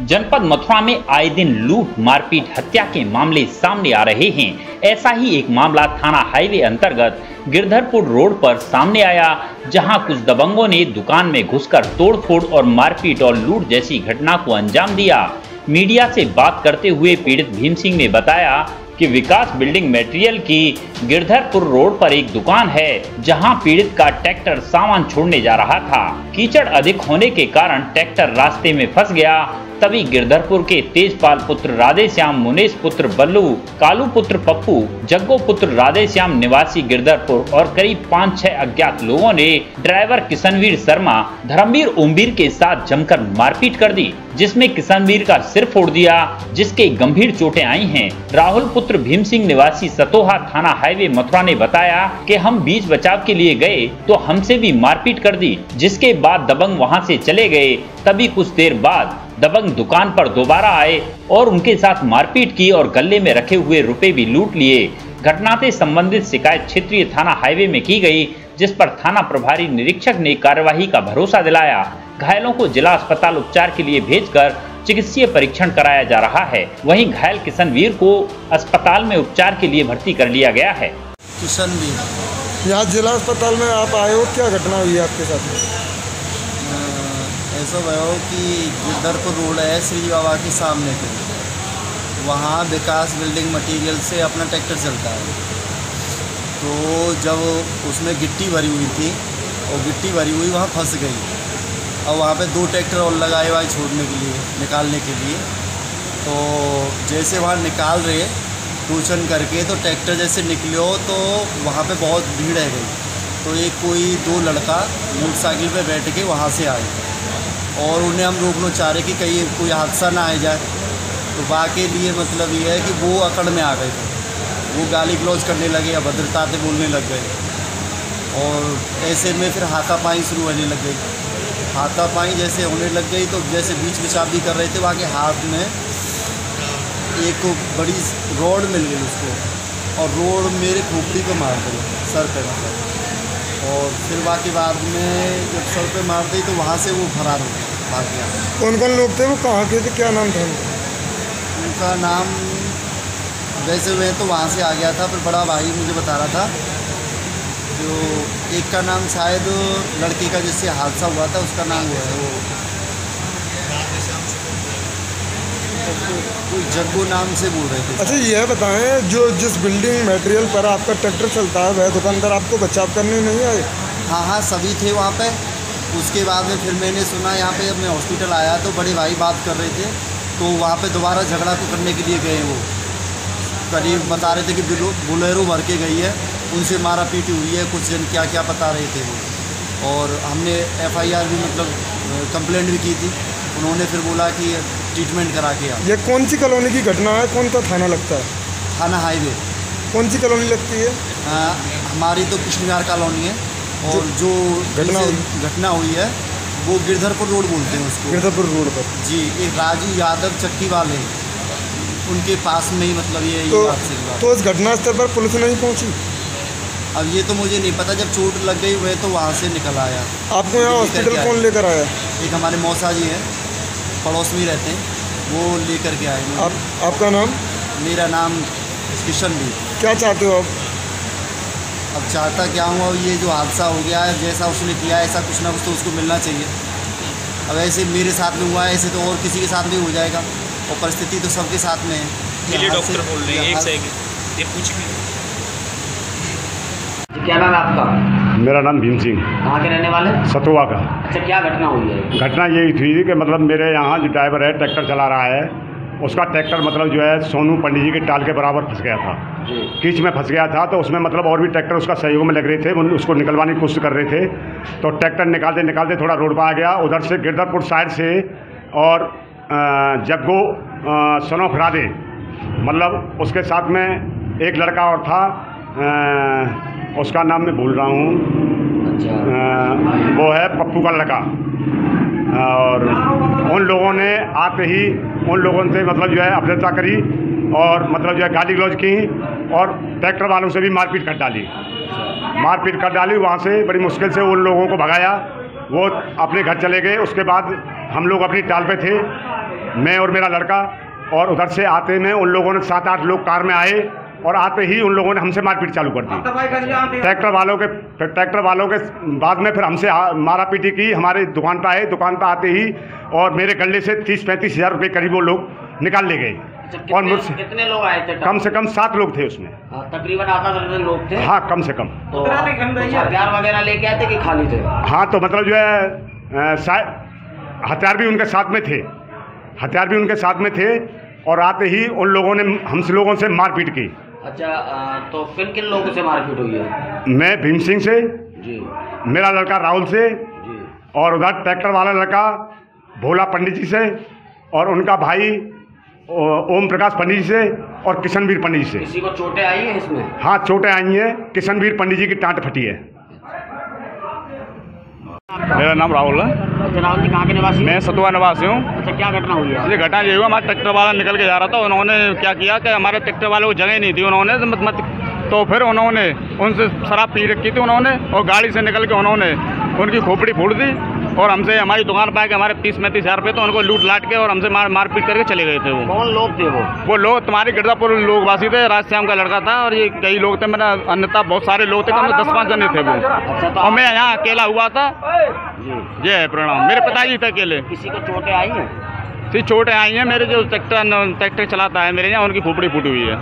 जनपद मथुरा में आए दिन लूट, मारपीट, हत्या के मामले सामने आ रहे हैं। ऐसा ही एक मामला थाना हाईवे अंतर्गत गिरधरपुर रोड पर सामने आया, जहां कुछ दबंगों ने दुकान में घुसकर तोड़फोड़ और मारपीट और लूट जैसी घटना को अंजाम दिया। मीडिया से बात करते हुए पीड़ित भीम सिंह ने बताया कि विकास बिल्डिंग मटेरियल की गिरधरपुर रोड पर एक दुकान है, जहां पीड़ित का ट्रैक्टर सामान छोड़ने जा रहा था। कीचड़ अधिक होने के कारण ट्रैक्टर रास्ते में फंस गया। तभी गिरधरपुर के तेजपाल पुत्र राधेश्याम, मुनेश पुत्र बल्लू, कालू पुत्र पप्पू, जग्गो पुत्र राधेश्याम निवासी गिरधरपुर और करीब 5-6 अज्ञात लोगों ने ड्राइवर किशनवीर शर्मा, धर्मवीर ओमवीर के साथ जमकर मारपीट कर दी, जिसमें किशनवीर का सिर फोड़ दिया, जिसके गंभीर चोटें आई हैं। राहुल पुत्र भीम सिंह निवासी सतोहा थाना हाईवे मथुरा ने बताया कि हम बीच बचाव के लिए गए तो हमसे भी मारपीट कर दी, जिसके बाद दबंग वहां से चले गए। तभी कुछ देर बाद दबंग दुकान पर दोबारा आए और उनके साथ मारपीट की और गले में रखे हुए रुपए भी लूट लिए। घटना से संबंधित शिकायत क्षेत्रीय थाना हाईवे में की गई, जिस पर थाना प्रभारी निरीक्षक ने कार्यवाही का भरोसा दिलाया। घायलों को जिला अस्पताल उपचार के लिए भेजकर चिकित्सीय परीक्षण कराया जा रहा है। वहीं घायल किशनवीर को अस्पताल में उपचार के लिए भर्ती कर लिया गया है। किशनवीर यहाँ जिला अस्पताल में आप आए हो, क्या घटना हुई है आपके साथ? ऐसा हुआ कि गिरधरपुर रोड है श्री बाबा के सामने पे, वहाँ विकास बिल्डिंग मटेरियल से अपना ट्रैक्टर चलता है। तो जब उसमें गिट्टी भरी हुई थी और गिट्टी भरी हुई वहाँ फंस गई, और वहाँ पे 2 ट्रैक्टर और लगाए हुए छोड़ने के लिए, निकालने के लिए। तो जैसे वहाँ निकाल रहे टूचन करके, तो ट्रैक्टर जैसे निकले तो वहाँ पे बहुत भीड़ है गई। तो एक कोई 2 लड़का मोटरसाइकिल पे बैठ के वहाँ से आए और उन्हें हम रोकना चाह रहे कि कहीं कोई हादसा ना आ जाए। तो वाकई लिए मतलब ये है कि वो अकड़ में आ गए थे, वो गाली गलौज करने लगे, अभद्रताते बोलने लग गए, और ऐसे में फिर हाथापाई शुरू होने लग गई। हाथापाई जैसे होने लग गई तो जैसे बीच बचाव भी कर रहे थे, वहाँ के हाथ में एक बड़ी रोड मिल गई उसको, और रोड मेरे खोपड़ी को मार दी, सर पे मतलब। और फिर बाकी बाद में जब सर पे मार दी तो वहाँ से वो फरार हो भाग गया। कौन कौन लोग थे, वो कहाँ के थे, क्या नाम था उनका? नाम वैसे मैं तो वहाँ से आ गया था, फिर बड़ा भाई मुझे बता रहा था, जो एक का नाम शायद लड़के का जिससे हादसा हुआ था उसका नाम वो है, वो कोई जग्गू नाम से बोल रहे थे। अच्छा यह बताएं, जो जिस बिल्डिंग मटेरियल पर आपका ट्रैक्टर चलता है वह दुकानदार आपको बचाव करने नहीं आए? हाँ, सभी थे वहाँ पे। उसके बाद में फिर मैंने सुना यहाँ पे, मैं हॉस्पिटल आया तो बड़े भाई बात कर रहे थे, तो वहाँ पे दोबारा झगड़ा तो करने के लिए गए। वो करीब बता रहे थे कि बोलेरो भर के गई है, उनसे मारा पीटी हुई है, कुछ जन क्या क्या बता रहे थे वो। और हमने FIR भी मतलब कंप्लेंट भी की थी। उन्होंने फिर बोला कि ट्रीटमेंट करा के आ। ये कौन सी कॉलोनी की घटना है, कौन सा थाना लगता है? थाना हाईवे। कौन सी कॉलोनी लगती है? हमारी तो कृष्णविहार कॉलोनी है, और जो घटना हुई है वो गिरधरपुर रोड बोलते हैं उसको। गिरधरपुर रोड पर जी, एक राजू यादव चक्की वाले, उनके पास में ही मतलब ये तो इस घटना स्थल पर पुलिस नहीं पहुंची? अब ये तो मुझे नहीं पता, जब चोट लग गई वह तो वहाँ से निकल आया। आपको यहाँ हॉस्पिटल कौन लेकर आया? एक हमारे मौसा जी हैं, पड़ोस में रहते हैं, वो लेकर के आए। आपका नाम? मेरा नाम किशनवीर। क्या चाहते हो आप? अब चाहता क्या हूँ, अब ये जो हादसा हो गया है, जैसा उसने किया ऐसा कुछ ना कुछ तो उसको मिलना चाहिए। अब ऐसे मेरे साथ में हुआ है, ऐसे तो और किसी के साथ भी हो जाएगा, और परिस्थिति तो सबके साथ में है। डॉक्टर बोल रहे हैं, एक सेकंड ये पूछिए। क्या नाम है आपका? मेरा नाम भीम सिंह। कहाँ के रहने वाले? सतुआ का। अच्छा, क्या घटना हुई है? घटना यही थी कि मतलब मेरे यहाँ जो ड्राइवर है ट्रैक्टर चला रहा है, उसका ट्रैक्टर मतलब जो है सोनू पंडित जी के टाल के बराबर फंस गया था, कीच में फंस गया था। तो उसमें मतलब और भी ट्रैक्टर उसका सहयोग में लग रहे थे, उसको निकलवाने की कोशिश कर रहे थे। तो ट्रैक्टर निकालते निकालते थोड़ा रोड पर आ गया, उधर से गिरधरपुर साइड से, और जग्गो सनोफ राधे, मतलब उसके साथ में एक लड़का और था, उसका नाम मैं भूल रहा हूँ। अच्छा। वो है पप्पू का लड़का। और उन लोगों ने आते ही उन लोगों से मतलब जो है अभद्रता करी, और मतलब जो है गाली गलौज की, और ट्रैक्टर वालों से भी मारपीट कर डाली। वहाँ से बड़ी मुश्किल से उन लोगों को भगाया, वो अपने घर चले गए। उसके बाद हम लोग अपनी टाल पे थे, मैं और मेरा लड़का, और उधर से आते में उन लोगों ने 7-8 लोग कार में आए और आते ही उन लोगों ने हमसे मारपीट चालू कर दी। ट्रैक्टर वालों के बाद में फिर हमसे मारा पीटी की। हमारे दुकान पर आए, दुकान पर आते ही और मेरे गले से 30-35 हज़ार रुपये करीब वो लोग निकाल ले गए। और मुझसे कितने लोग आए थे? कम से कम 7 लोग थे उसमें। तकरीबन 8-10 लोग थे। हाँ, कम से कम। तो हथियार वगैरह लेके आए थे कि खाली थे? हाँ, तो मतलब जो है हथियार भी उनके साथ में थे और आते ही उन लोगों ने हमसे लोगों से मारपीट की। अच्छा, तो किन लोगों से मारपीट हुई है? मैं भीम सिंह से जी, मेरा लड़का राहुल से जी, और उधर ट्रैक्टर वाला लड़का भोला पंडित जी से और उनका भाई ओम प्रकाश पंडित जी से और किशनवीर पंडित जी से। किसी को चोटें आई हैं इसमें? हाँ, चोटें आई हैं। किशनवीर पंडित जी की टाँट फटी है। मेरा नाम राहुल है। अच्छा, राहुल जी कहाँ के निवासी? मैं सतुआ निवासी हूँ। अच्छा, क्या घटना हुई है? ये घटना ये हुआ, हमारा ट्रैक्टर वाला निकल के जा रहा था। उन्होंने क्या किया कि हमारे ट्रैक्टर वाले को जगह नहीं दी उन्होंने तो फिर उन्होंने उनसे शराब पी रखी थी उन्होंने, और गाड़ी से निकल के उन्होंने उनकी खोपड़ी फोड़ दी और हमसे हमारी दुकान पर आके हमारे 30-35 हज़ार रुपये तो उनको लूट लाट के और हमसे मारपीट करके चले गए थे। कौन लोग थे वो लोग तुम्हारे गिरदापुर लोगवासी थे, राजश्याम का लड़का था और ये कई लोग थे। मेरा अन्यथा बहुत सारे लोग थे, कम 10-5 जने थे वो। अच्छा, तो और मैं यहाँ अकेला हुआ था। ये है परिणाम। मेरे पिताजी थे अकेले। किसी को चोटें आई हैं? चोटें आई हैं। मेरे जो ट्रैक्टर चलाता है मेरे यहाँ, उनकी खोपड़ी फूटी हुई है।